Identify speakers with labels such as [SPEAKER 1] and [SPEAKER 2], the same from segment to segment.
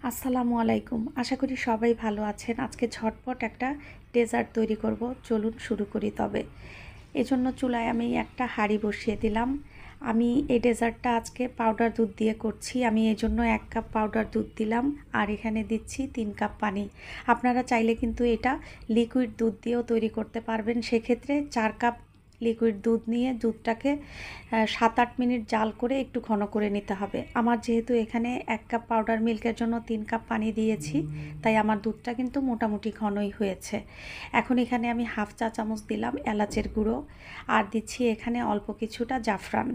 [SPEAKER 1] আসসালামু আলাইকুম। আশা করি সবাই ভালো আছেন। আজকে ঝটপট একটা ডেজার্ট তৈরি করব। চলুন শুরু করি তবে। এজন্য চুলায় আমি একটা হাঁড়ি বসিয়ে দিলাম। আমি এই ডেজার্টটা আজকে পাউডার দুধ দিয়ে করছি। আমি এজন্য 1 কাপ পাউডার দুধ দিলাম আর এখানে দিচ্ছি 3 কাপ পানি। আপনারা চাইলে কিন্তু এটা লিকুইড দুধ দিয়েও তৈরি করতে পারবেন। সেক্ষেত্রে 4 কাপ লিকুইড দুধ নিয়ে দুধটাকে 7-8 মিনিট জাল করে একটু ঘন করে নিতে হবে। আমার যেহেতু এখানে 1 কাপ পাউডার মিল্কের জন্য 3 কাপ পানি দিয়েছি, তাই আমার দুধটা কিন্তু মোটামুটি ঘনই হয়েছে। এখন এখানে আমি হাফ চা চামচ দিলাম এলাচের গুঁড়ো আর দিচ্ছি এখানে অল্প কিছুটা জাফরান।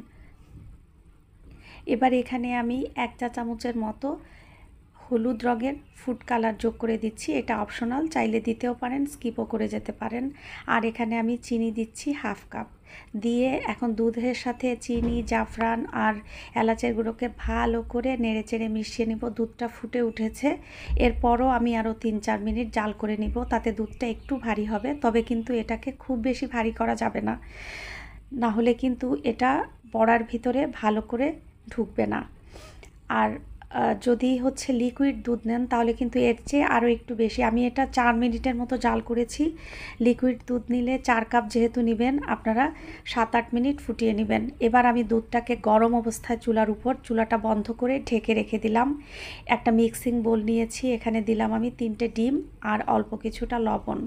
[SPEAKER 1] এবার এখানে আমি 1 চা চামচের মতো হলুদ রঙের ফুড কালার যোগ করে দিচ্ছি। এটা অপশনাল, চাইলে দিতেও পারেন, স্কিপও করে যেতে পারেন। আর এখানে আমি চিনি দিচ্ছি হাফ কাপ দিয়ে এখন দুধের সাথে চিনি, জাফরান আর এলাচের গুঁড়োকে ভালো করে নেড়েচেড়ে মিশিয়ে নিব। দুধটা ফুটে উঠেছে, এরপরও আমি আরও 3-4 মিনিট জাল করে নিব। তাতে দুধটা একটু ভারী হবে, তবে কিন্তু এটাকে খুব বেশি ভারী করা যাবে না, না হলে কিন্তু এটা বড়ার ভিতরে ভালো করে ঢুকবে না। আর যদি হচ্ছে লিকুইড দুধ নেন তাহলে কিন্তু এর চেয়ে আরও একটু বেশি, আমি এটা 4 মিনিটের মতো জাল করেছি। লিকুইড দুধ নিলে 4 কাপ যেহেতু নেবেন, আপনারা 7-8 মিনিট ফুটিয়ে নেবেন। এবার আমি দুধটাকে গরম অবস্থায় চুলার উপর, চুলাটা বন্ধ করে ঢেকে রেখে দিলাম। একটা মিক্সিং বোল নিয়েছি, এখানে দিলাম আমি 3টে ডিম আর অল্প কিছুটা লবণ।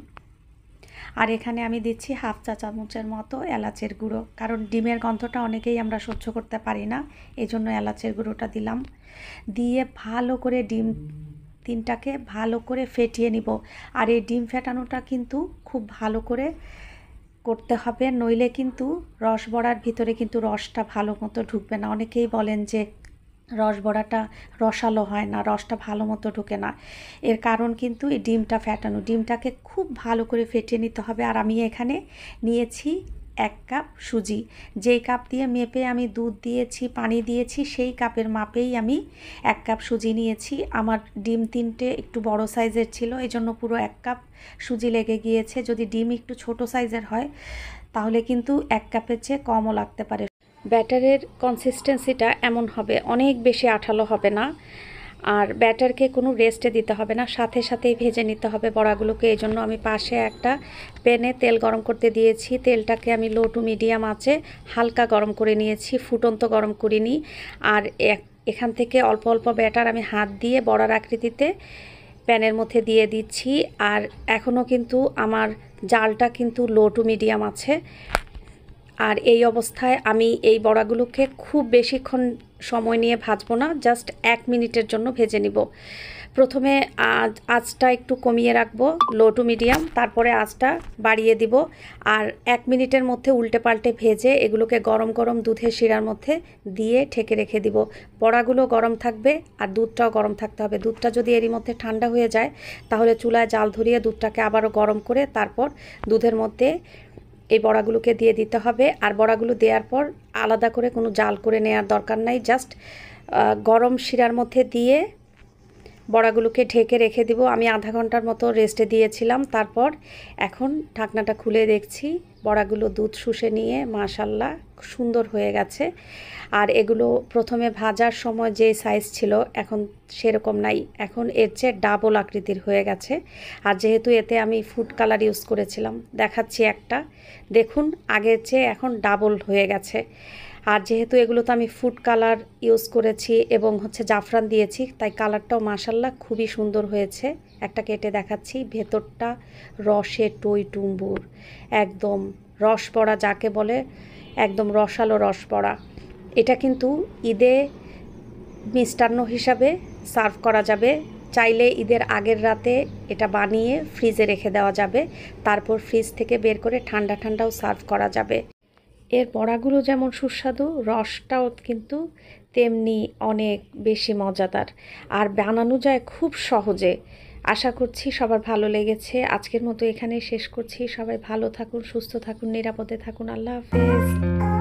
[SPEAKER 1] আর এখানে আমি দিচ্ছি হাফ চা চামচের মতো এলাচের গুঁড়ো, কারণ ডিমের গন্ধটা অনেকেই আমরা সহ্য করতে পারি না, এই জন্য এলাচের গুঁড়োটা দিলাম। দিয়ে ভালো করে ডিম 3টাকে ভালো করে ফেটিয়ে নিব। আর এই ডিম ফেটানোটা কিন্তু খুব ভালো করে করতে হবে, নইলে কিন্তু রস বড়ার ভিতরে কিন্তু রসটা ভালো মতো ঢুকবে না। অনেকেই বলেন যে রস বড়াটা রসালো হয় না, রসটা ভালো মতো ঢোকে না। এর কারণ কিন্তু এই ডিমটা ফেটানো, ডিমটাকে খুব ভালো করে ফেটিয়ে নিতে হবে। আর আমি এখানে নিয়েছি 1 কাপ সুজি। যেই কাপ দিয়ে মেপে আমি দুধ দিয়েছি, পানি দিয়েছি, সেই কাপের মাপেই আমি 1 কাপ সুজি নিয়েছি। আমার ডিম 3টে একটু বড় সাইজের ছিল, এই জন্য পুরো 1 কাপ সুজি লেগে গিয়েছে। যদি ডিম একটু ছোট সাইজের হয় তাহলে কিন্তু 1 কাপের চেয়ে কমও লাগতে পারে। ব্যাটারের কনসিস্টেন্সিটা এমন হবে, অনেক বেশি আঠালো হবে না, আর ব্যাটারকে কোনো রেস্টে দিতে হবে না, সাথে সাথেই ভেজে নিতে হবে বড়াগুলোকে। এই জন্য আমি পাশে একটা প্যানে তেল গরম করতে দিয়েছি। তেলটাকে আমি লো টু মিডিয়াম আঁচে হালকা গরম করে নিয়েছি, ফুটন্ত গরম করিনি। আর এখান থেকে অল্প অল্প ব্যাটার আমি হাত দিয়ে বড়ার আকৃতিতে প্যানের মধ্যে দিয়ে দিচ্ছি। আর এখনও কিন্তু আমার জালটা কিন্তু লো টু মিডিয়াম আছে। আর এই অবস্থায় আমি এই বড়াগুলোকে খুব বেশিক্ষণ সময় নিয়ে ভাজবো না, জাস্ট 1 মিনিটের জন্য ভেজে নিব। প্রথমে আঁচটা একটু কমিয়ে রাখবো, লো টু মিডিয়াম, তারপরে আঁচটা বাড়িয়ে দিব। আর 1 মিনিটের মধ্যে উল্টে পাল্টে ভেজে এগুলোকে গরম গরম দুধের শিরার মধ্যে দিয়ে ঢেকে রেখে দিব। বড়াগুলো গরম থাকবে আর দুধটাও গরম থাকতে হবে। দুধটা যদি এরই মধ্যে ঠান্ডা হয়ে যায় তাহলে চুলায় জাল ধরিয়ে দুধটাকে আবারও গরম করে তারপর দুধের মধ্যে এই বড়াগুলোকে দিয়ে দিতে হবে। আর বড়াগুলো দেওয়ার পর আলাদা করে কোনো জাল করে নেওয়ার দরকার নাই, জাস্ট গরম শিরার মধ্যে দিয়ে বড়াগুলোকে ঢেকে রেখে দিব। আমি আধা ঘন্টার মতো রেস্টে দিয়েছিলাম, তারপর এখন ঢাকনাটা খুলে দেখছি বড়াগুলো দুধ শুষে নিয়ে মাশাল্লাহ সুন্দর হয়ে গেছে। আর এগুলো প্রথমে ভাজার সময় যে সাইজ ছিল এখন সেরকম নাই, এখন এর চেয়ে ডাবল আকৃতির হয়ে গেছে। আর যেহেতু এতে আমি ফুড কালার ইউজ করেছিলাম, দেখাচ্ছি একটা, দেখুন আগের চেয়ে এখন ডাবল হয়ে গেছে। আর যেহেতু এগুলোতে আমি ফুড কালার ইউজ করেছি এবং হচ্ছে জাফরান দিয়েছি, তাই কালারটাও মাশাল্লাহ খুবই সুন্দর হয়েছে। একটা কেটে দেখাচ্ছি, ভেতরটা রসে টই টুম্বুর, একদম রস পড়া যাকে বলে, একদম রসালো রস পড়া। এটা কিন্তু ঈদে মিষ্টান্ন হিসাবে সার্ভ করা যাবে। চাইলে ঈদের আগের রাতে এটা বানিয়ে ফ্রিজে রেখে দেওয়া যাবে, তারপর ফ্রিজ থেকে বের করে ঠান্ডা ঠান্ডাও সার্ভ করা যাবে। এর বড়াগুলো যেমন সুস্বাদু, রসটাও কিন্তু তেমনি অনেক বেশি মজাদার, আর বানানো যায় খুব সহজে। আশা করছি সবার ভালো লেগেছে। আজকের মতো এখানেই শেষ করছি। সবাই ভালো থাকুন, সুস্থ থাকুন, নিরাপদে থাকুন। আল্লাহ হাফেজ।